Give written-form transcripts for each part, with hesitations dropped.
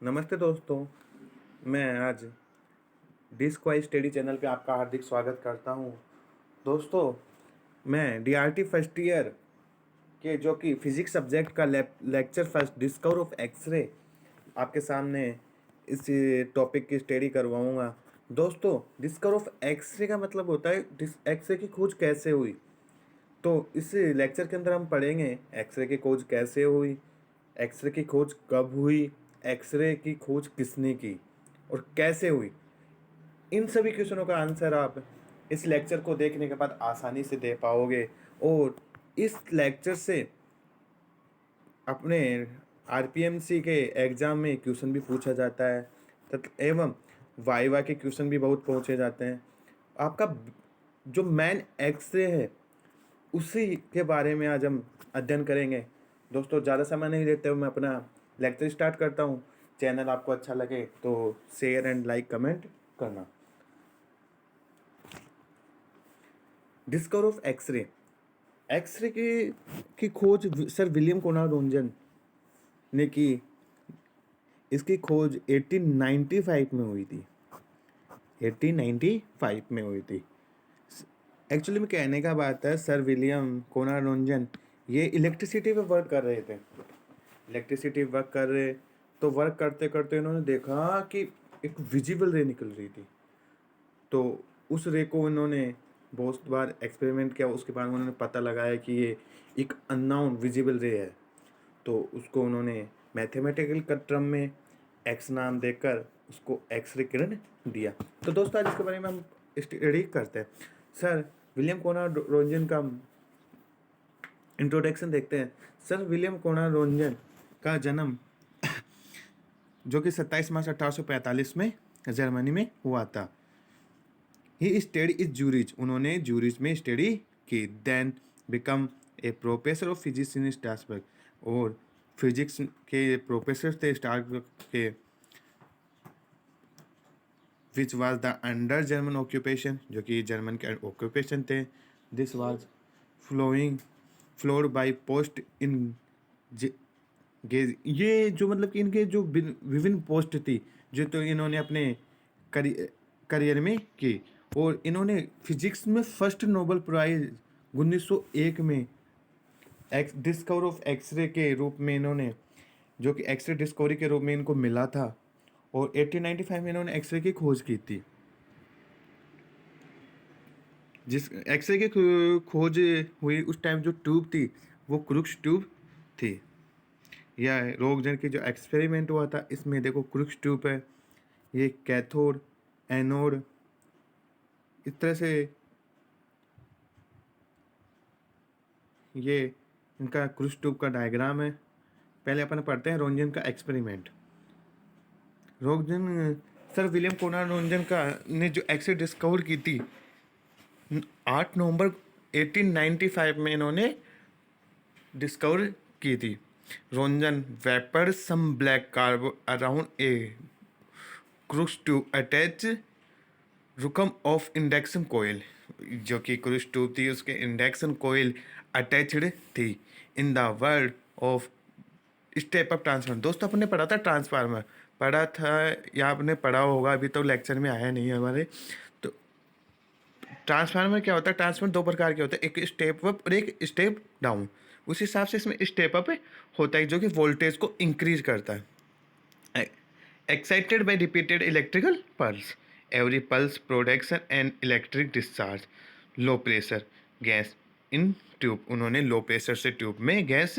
नमस्ते दोस्तों, मैं आज डिस्क वाइज स्टडी चैनल पे आपका हार्दिक स्वागत करता हूँ। दोस्तों, मैं डीआरटी फर्स्ट ईयर के जो कि फिजिक्स सब्जेक्ट का lecture first discover of X-ray आपके सामने इस टॉपिक की स्टडी करवाऊँगा। दोस्तों, डिस्कवर ऑफ एक्सरे का मतलब होता है एक्सरे की खोज कैसे हुई। तो इस लेक्चर के अंदर हम पढ़ेंगे एक्सरे की खोज कैसे हुई, एक्सरे की खोज कब हुई, एक्सरे की खोज किसने की और कैसे हुई। इन सभी क्वेश्चनों का आंसर आप इस लेक्चर को देखने के बाद आसानी से दे पाओगे और इस लेक्चर से अपने आरपीएमसी के एग्ज़ाम में क्वेश्चन भी पूछा जाता है एवं वाइवा के क्वेश्चन भी बहुत पूछे जाते हैं। आपका जो मेन एक्सरे है उसी के बारे में आज हम अध्ययन करेंगे। दोस्तों, ज़्यादा समय नहीं लेते हुए मैं अपना लेक्चर स्टार्ट करता हूँ। चैनल आपको अच्छा लगे तो शेयर एंड लाइक कमेंट करना। डिस्कवर ऑफ एक्सरे एक्सरे की खोज सर विलियम कोनार्ड रोन्जन ने की। इसकी खोज 1895 में हुई थी। 1895 में हुई थी। एक्चुअली में कहने का बात है, सर विलियम कोनार्ड रोन्जन ये इलेक्ट्रिसिटी पे वर्क कर रहे थे। इलेक्ट्रिसिटी वर्क कर रहे तो वर्क करते करते इन्होंने देखा कि एक विजिबल रे निकल रही थी। तो उस रे को इन्होंने बहुत बार एक्सपेरिमेंट किया। उसके बाद उन्होंने पता लगाया कि ये एक अननोन विजिबल रे है। तो उसको उन्होंने मैथमेटिकल टर्म में एक्स नाम देकर उसको एक्सरे किरण दिया। तो दोस्तों, आज इसके बारे में हम स्टडी करते हैं। सर विलियम कोनार्ड रोन्जन का इंट्रोडक्शन देखते हैं। सर विलियम कोनार्ड रोन्जन का जन्म जो कि 27 मार्च 1845 में जर्मनी में हुआ था। ही स्टडी इज जूरिच, उन्होंने जूरिच में स्टडी की। Then become a professor of physics in Strasbourg, और फिजिक्स के प्रोफेसर थे स्ट्रासबर्ग के, which was the under German occupation, जो कि जर्मन के ऑक्यूपेशन थे। This was followed by post in गेज, ये जो मतलब कि इनके जो विभिन्न पोस्ट थी जो तो इन्होंने अपने करियर में की। और इन्होंने फिजिक्स में फर्स्ट नोबेल प्राइज 1901 में डिस्कवर ऑफ एक्सरे के रूप में इन्होंने, जो कि एक्सरे डिस्कवरी के रूप में इनको मिला था। और 1895 में इन्होंने एक्सरे की खोज की थी। जिस एक्सरे की खोज हुई उस टाइम जो ट्यूब थी वो क्रुक्स ट्यूब थी। या रोगजन की जो एक्सपेरिमेंट हुआ था इसमें देखो क्रुक्स ट्यूब है, ये कैथोड एनोड, इस तरह से ये इनका क्रुक्स ट्यूब का डायग्राम है। पहले अपन पढ़ते हैं रोन्जन का एक्सपेरिमेंट। रोगजन सर विलियम कोनार्ड रोन्जन का ने जो एक्सरे डिस्कवर की थी 8 नवंबर 1895 में इन्होंने डिस्कवर की थी। Roentgen vapour some black carb around a Crookes tube attached Ruhmkorff induction coil, जो कि क्रुक्स ट्यूब थी उसके इंडक्शन कोयल अटैच्ड थी in the world of step up transformer. दोस्तों, अपने पढ़ा था ट्रांसफार्मर, पढ़ा था या आपने पढ़ा होगा, अभी तो लेक्चर में आया नहीं है हमारे। तो ट्रांसफार्मर क्या होता है? ट्रांसफार्मर दो प्रकार के होते हैं, एक स्टेप अप और एक स्टेप डाउन। उस हिसाब से इसमें स्टेप अप होता है जो कि वोल्टेज को इंक्रीज करता है। Excited by repeated electrical pulse, every pulse production and electric discharge, low pressure gas in tube, उन्होंने लो प्रेशर से ट्यूब में गैस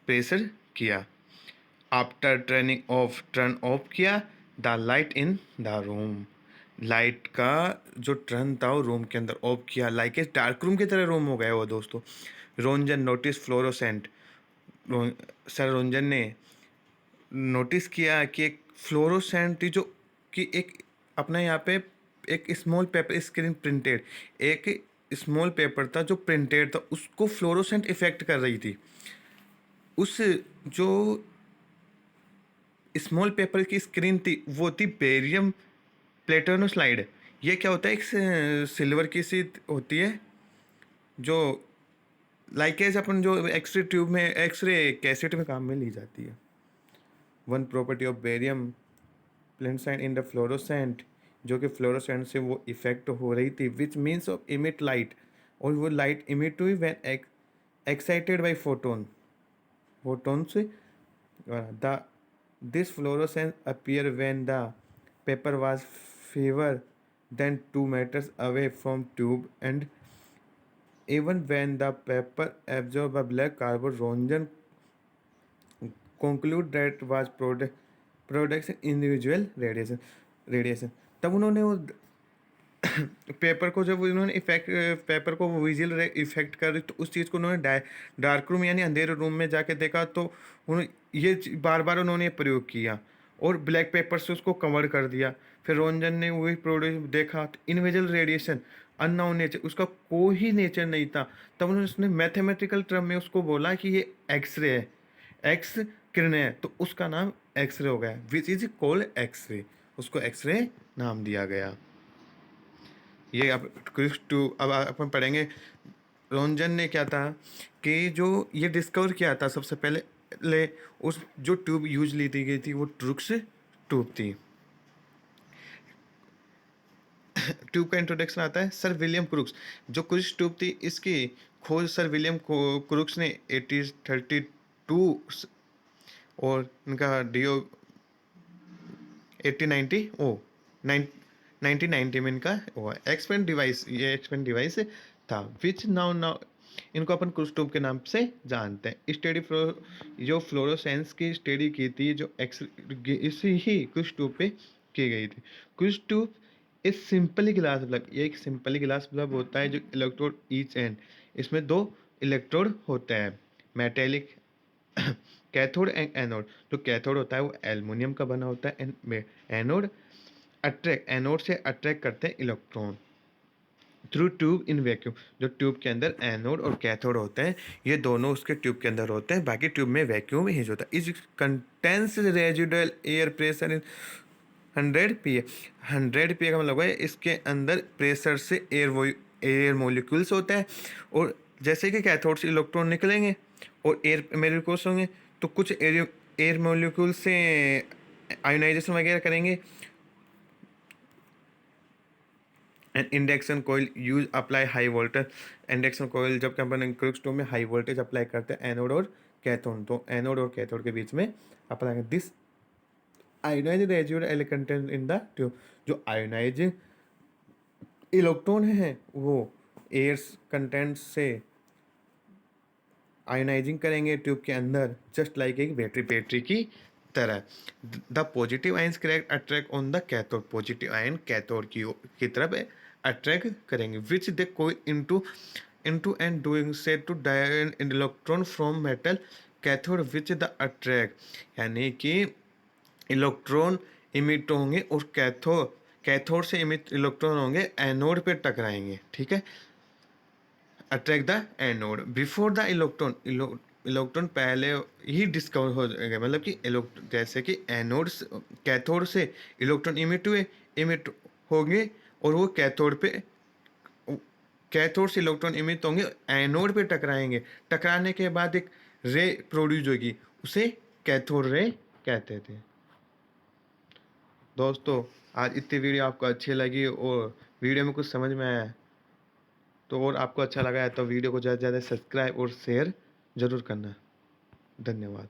प्रेशर किया। आफ्टर टर्न ऑफ किया the light in the room, light का जो turn था वो room के अंदर ऑफ किया, लाइक ए डार्क रूम की तरह रूम हो गया वो। दोस्तों, रोन्जन नोटिस फ्लोरोसेंट, सर रोन्जन ने नोटिस किया कि एक फ्लोरोसेंट जो कि एक अपना यहाँ पे एक स्मॉल पेपर स्क्रीन प्रिंटेड, एक स्मॉल पेपर था जो प्रिंटेड था, उसको फ्लोरोसेंट इफेक्ट कर रही थी। उस जो स्मॉल पेपर की स्क्रीन थी वो थी बेरियम प्लेटोनोस्लाइड। ये क्या होता है? एक सिल्वर की सी होती है जो लाइकेज अपन जो एक्सरे ट्यूब में एक्सरे कैसेट में काम में ली जाती है। One property of barium translucent in the fluorescent, जो कि फ्लोरोसेंट से वो इफेक्ट हो रही थी, which means of emit light, और वो लाइट इमिट हुई when excited by photon, photon से the this fluorescence appear when the paper was fewer than 2 meters away from tube, and even when the paper absorbed a black carbon, Ronjan conclude that was production individual radiation। तब उन्होंने वो paper को, जब उन्होंने effect paper को visual effect कर, तो उस चीज़ को उन्होंने डार्क रूम यानी अंधेरे रूम में जाके देखा, तो उन्होंने ये बार बार उन्होंने प्रयोग किया और ब्लैक पेपर से उसको कवर कर दिया। फिर रोंजन ने वही प्रोड्यूस देखा, तो इनविजिबल रेडिएशन, अननोन नेचर, उसका कोई ही नेचर नहीं था। तब उन्होंने उसने मैथमेटिकल टर्म में उसको बोला कि ये एक्सरे है, एक्स किरणें है, तो उसका नाम एक्सरे हो गया, विच इज कॉल्ड एक्सरे, उसको एक्सरे नाम दिया गया। ये अब क्रिस टू अब अपन पढ़ेंगे रोंजन ने क्या था कि जो ये डिस्कवर किया था सबसे पहले उस जो ट्यूब यूज ली थी गई थी वो ट्रुक्स ट्यूब थी। ट्यूब का इंट्रोडक्शन आता है सर विलियम क्रुक्स। जो क्रुक्स ट्यूब थी इसकी खोज सर विलियम क्रुक्स ने 1832 और इनका डीओ 1890 ओ 1990 में इनका हुआ एक्सपेंड डिवाइस, ये एक्सपेंड डिवाइस था विच नाउ इनको अपन क्रुक्स ट्यूब के नाम से जानते हैं। स्टडी जो फ्लोरोसेंस की स्टडी की थी जो इसी ही क्रुक्स ट्यूब पे की गई थी। क्रुक्स ट्यूब एक सिंपली ग्लास बल्ब, ये एक सिंपली ग्लास बल्ब होता है जो इलेक्ट्रोड ईच एंड, इसमें 2 इलेक्ट्रोड होते हैं, मेटेलिक कैथोड एंड एनोड। जो कैथोड होता है वो एल्युमिनियम का बना होता है एंड एनोड एनोड से अट्रैक्ट करते हैं electron through tube in vacuum. जो ट्यूब के अंदर एनोड और कैथोड होते हैं ये दोनों उसके ट्यूब के अंदर होते हैं, बाकी ट्यूब में वैक्यूम ही होता है। Is contains residual air pressure in 100 pA। 100 pA का मतलब है इसके अंदर प्रेशर से एयर मोलिक्यूल्स होते हैं, और जैसे कि कैथोड से इलेक्ट्रॉन निकलेंगे और एयर मोलिक्यूल्स होंगे, तो कुछ एयर मोलिक्यूल से आयोनाइजेशन वगैरह करेंगे। And induction coil use apply high voltage. Induction coil जब अपन क्रुक्स ट्यूब में हाई वोल्टेज अप्लाई करते हैं एनोड और कैथोड, तो एनोड और कैथोड के बीच में apply this ionise residual air content in the tube. जो आयोनाइज इलेक्ट्रॉन है वो एयर कंटेंट से आयोनाइजिंग करेंगे ट्यूब के अंदर, जस्ट लाइक एक बैटरी की तरह। The positive ions correct attract on the cathode, positive ion cathode की तरफ अट्रैक्ट करेंगे विच दे कोई into and doing said to die an electron from metal cathode which the attract, यानी कि इलेक्ट्रॉन इमिट होंगे और कैथोड से इमिट इलेक्ट्रॉन होंगे एनोड पे टकराएंगे, ठीक है, attract the anode before the electron पहले ही डिस्कवर हो जाएगा, मतलब कि जैसे कि एनोड कैथोड से इलेक्ट्रॉन इमिट होंगे और वो कैथोड से इलेक्ट्रॉन इमिट होंगे एनोड पे टकराएंगे, टकराने के बाद एक रे प्रोड्यूस होगी, उसे कैथोड रे कहते थे। दोस्तों आज इतनी वीडियो आपको अच्छी लगी और वीडियो में कुछ समझ में आया तो, और आपको अच्छा लगा है तो वीडियो को ज़्यादा से ज़्यादा सब्सक्राइब और शेयर ज़रूर करना। धन्यवाद।